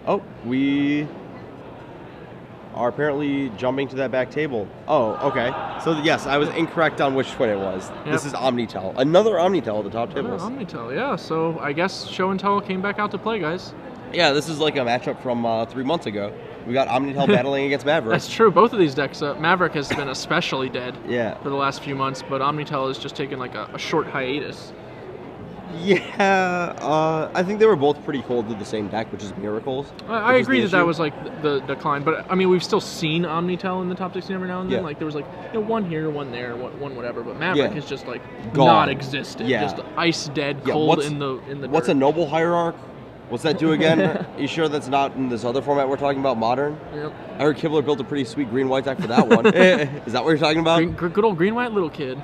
Oh, we are apparently jumping to that back table. Oh, okay. So yes, I was incorrect on which twin it was. Yep. This is Omnitel. Another Omnitel at the top tables. Omnitel, yeah. So I guess Show and Tell came back out to play, guys. Yeah, this is like a matchup from 3 months ago. We got Omnitel battling against Maverick. That's true. Both of these decks, Maverick has been especially dead Yeah. for the last few months, but Omnitel has just taken like a short hiatus. Yeah, I think they were both pretty cold to the same deck, which is Miracles. I agree that was like the decline, but I mean we've still seen Omnitel in the top 16 every now and then. Yeah. Like there was like one here, one there, one whatever, but Maverick is just like Gone. non-existent, Yeah. just ice dead, cold in the. What's dirt. a Noble Hierarch? What's that do again? You sure that's not in this other format we're talking about, Modern? Yep. I heard Kibler built a pretty sweet green-white deck for that one. Is that what you're talking about? Good old green white little kid.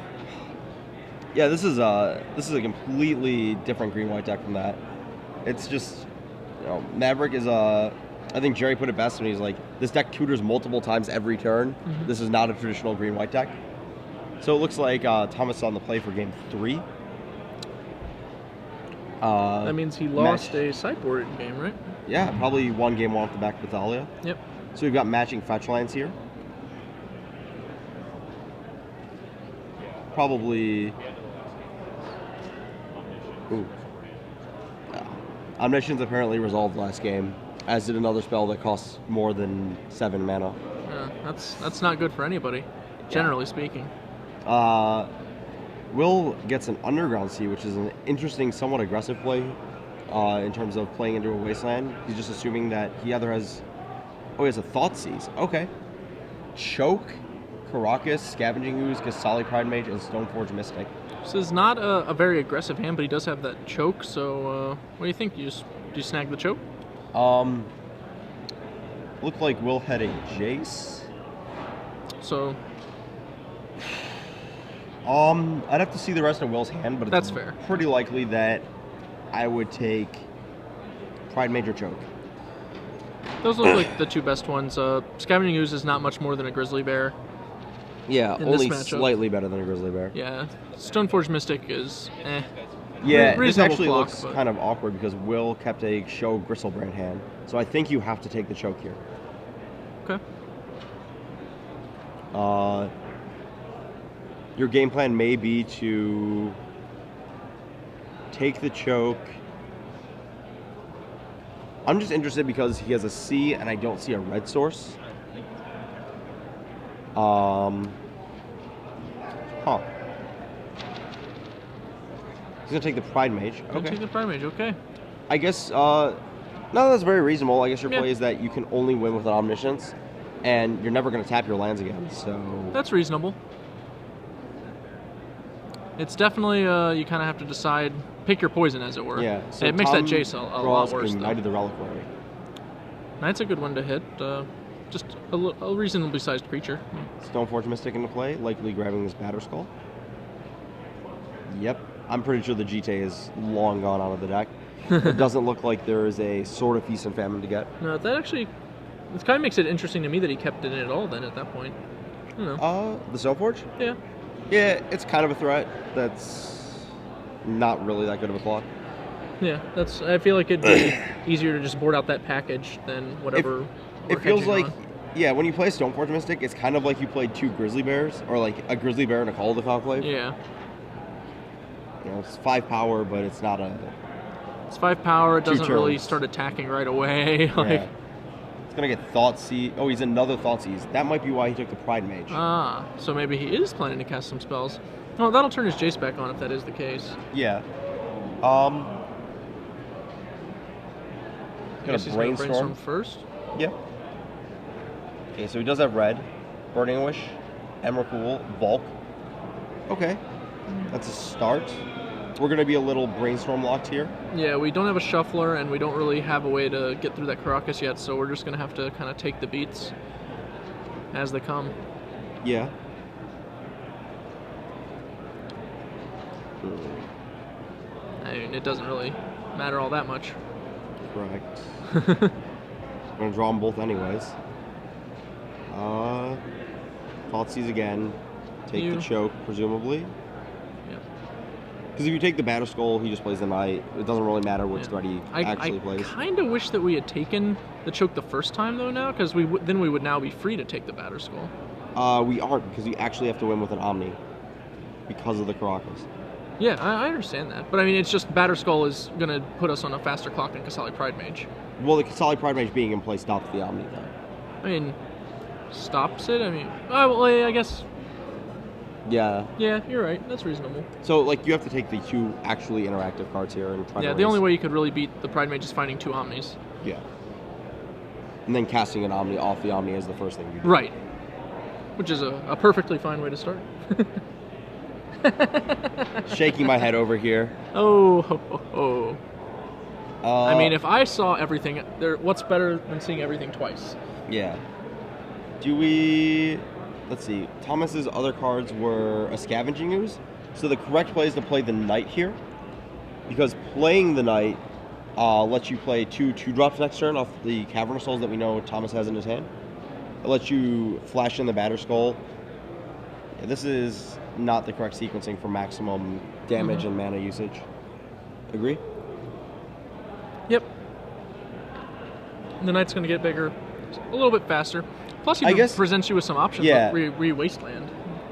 Yeah, this is a completely different green-white deck from that. It's just, Maverick is I think Jerry put it best when he's like, this deck tutors multiple times every turn. Mm-hmm. This is not a traditional green-white deck. So it looks like Thomas is on the play for game 3. That means he lost a sideboard game, right? Yeah, probably won game 1 off the back of Thalia. Yep. So we've got matching fetch lands here. Probably. Ooh. Omniscience apparently resolved last game, as did another spell that costs more than 7 mana. Yeah, that's not good for anybody, generally speaking. Will gets an Underground Sea, which is an interesting, somewhat aggressive play in terms of playing into a wasteland. He's just assuming that he either has... Oh, he has a Thoughtseize. Okay. Choke, Caracas, Scavenging Ooze, Kasali Pride Mage, and Stoneforge Mystic. This is not a very aggressive hand, but he does have that choke, so what do you think? Do you snag the choke? Looked like Will had a Jace. So... I'd have to see the rest of Will's hand, but that's fair. Pretty likely that I would take Pride Mage or Choke. Those look like the two best ones. Scavenging Ooze is not much more than a Grizzly Bear. Yeah, only slightly better than a Grizzly Bear. Yeah, Stoneforge Mystic is Yeah, this actually clock, looks kind of awkward because Will kept a Show Gristlebrand hand. So I think you have to take the Choke here. Okay. Your game plan may be to take the Choke. I'm just interested because he has a C and I don't see a red source. Huh. He's gonna take the Pride Mage. Okay. Take the Pride Mage. Okay. I guess. No, that's very reasonable. I guess your play is that you can only win with an Omniscience, and you're never gonna tap your lands again. So that's reasonable. It's definitely you kind of have to decide, pick your poison, as it were. Yeah. So it makes that Jace a lot worse. Knight of the Reliquary. Knight's a good one to hit. Just a reasonably sized creature. Stoneforge Mystic into play, likely grabbing this Batterskull. Yep. I'm pretty sure the GT is long gone out of the deck. It doesn't look like there is a Sword of Feast and Famine to get. No, that actually... It kind of makes it interesting to me that he kept it in at all then at that point. I don't know. The Stoneforge? Yeah. Yeah, it's kind of a threat. That's not really that good of a clock. Yeah, I feel like it'd be easier to just board out that package than whatever. It feels like, yeah, when you play Stoneforge Mystic, it's kind of like you played 2 Grizzly Bears, or like a Grizzly Bear and a Call of the Conclave. Yeah. It's 5 power, but it's not a... It's 5 power, it doesn't really start attacking right away. Yeah. It's going to get Thoughtseize. Oh, he's another Thoughtseize. That might be why he took the Pride Mage. Ah, so maybe he is planning to cast some spells. Oh, that'll turn his Jace back on if that is the case. Yeah. Guess he's gonna brainstorm first? Yeah. Okay, so he does have red, Burning Wish, Emrakul, Volk. Okay. That's a start. We're going to be a little brainstorm locked here. Yeah, we don't have a shuffler, and we don't really have a way to get through that Caracas yet, so we're just going to have to kind of take the beats as they come. Yeah. I mean, it doesn't really matter all that much. Correct. I'm going to draw them both anyways. Thoughtseize again. Take the Choke, presumably. Yeah. Because if you take the Batterskull, he just plays the Knight. It doesn't really matter which threat he actually plays. I kind of wish that we had taken the choke the first time, though, now, because then we would now be free to take the Batterskull. We aren't, because you actually have to win with an Omni because of the Caracas. Yeah, I understand that. But, I mean, it's just Batterskull is going to put us on a faster clock than Casali Pride Mage. Well, the Casali Pride Mage being in play stops the Omni, though. I mean, stops it? I mean, well, I guess... Yeah. Yeah, you're right. That's reasonable. So, like, you have to take the 2 actually interactive cards here and try to the only way you could really beat the Pride Mage is finding 2 Omnis. Yeah. And then casting an Omni off the Omni is the first thing you do. Right. Which is a perfectly fine way to start. Shaking my head over here. Oh, ho, ho, ho. I mean, if I saw everything, what's better than seeing everything twice? Yeah. Do we... Let's see. Thomas's other cards were a Scavenging Ooze. So the correct play is to play the Knight here. Because playing the Knight lets you play 2 2-drops next turn off the Cavernous Souls that we know Thomas has in his hand. It lets you flash in the Batterskull. Yeah, this is not the correct sequencing for maximum damage and mana usage. Agree? Yep. The Knight's going to get bigger, a little bit faster. Plus, he presents you with some options, like Wasteland.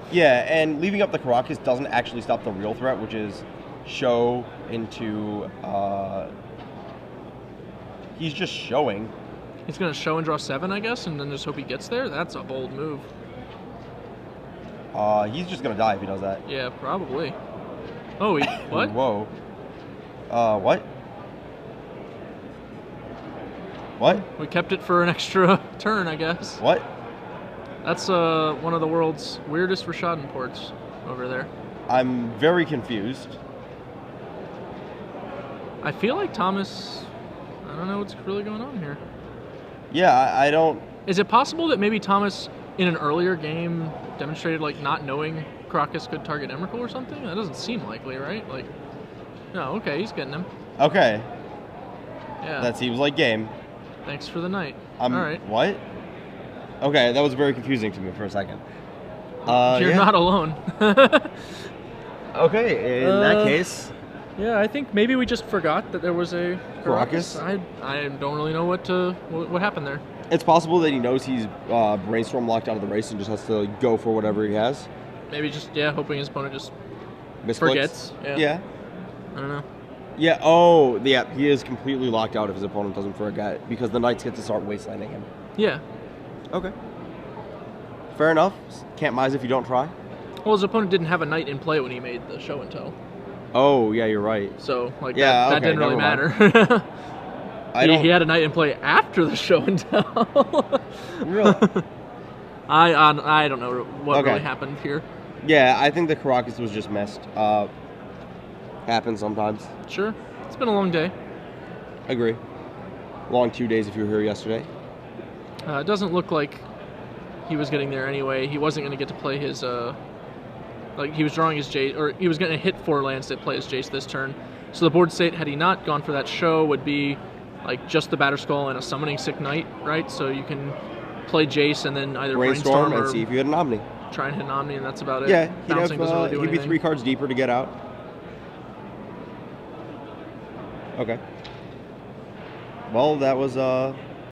Yeah, and leaving up the Caracas doesn't actually stop the real threat, which is show into... he's just showing. He's going to show and draw 7, I guess, and then just hope he gets there? That's a bold move. He's just going to die if he does that. Yeah, probably. Oh, what? Whoa. What? What? We kept it for an extra turn, I guess. What? That's one of the world's weirdest Rashadan ports over there. I'm very confused. I feel like Thomas... I don't know what's really going on here. Yeah, I don't... Is it possible that maybe Thomas, in an earlier game, demonstrated, like, not knowing Caracas could target Emrakul or something? That doesn't seem likely, right? Like, no, okay, he's getting him. Okay. Yeah. That seems like game. Thanks for the Knight. All right. What? Okay, that was very confusing to me for a second. You're not alone. Okay, in that case... Yeah, I think maybe we just forgot that there was a Caracas. I don't really know what happened there. It's possible that he knows he's Brainstorm locked out of the race and just has to go for whatever he has. Maybe just, hoping his opponent just Misclicks. forgets. Yeah. I don't know. Yeah, he is completely locked out if his opponent doesn't forget, because the Knights get to start wastelanding him. Yeah. Okay. Fair enough. Can't mise if you don't try. Well, his opponent didn't have a Knight in play when he made the show and tell. Oh, yeah, you're right. So, that didn't really matter. He had a Knight in play after the show and tell. Really? I don't know what really happened here. Yeah, I think the Caracas was just missed. Happens sometimes. Sure. It's been a long day. Agree. Long 2 days if you were here yesterday. It doesn't look like he was getting there anyway. He wasn't going to get to play his... he was drawing his Jace, or he was going to hit 4 lands to play his Jace this turn. So the board state, had he not gone for that show, would be like just the Batterskull and a Summoning Sick Knight, right? So you can play Jace and then either Brainstorm and see if you had an Omni. Try and hit an Omni, and that's about it. Yeah, Bouncing doesn't really do he'd be anything. 3 cards deeper to get out. Okay. Well, that was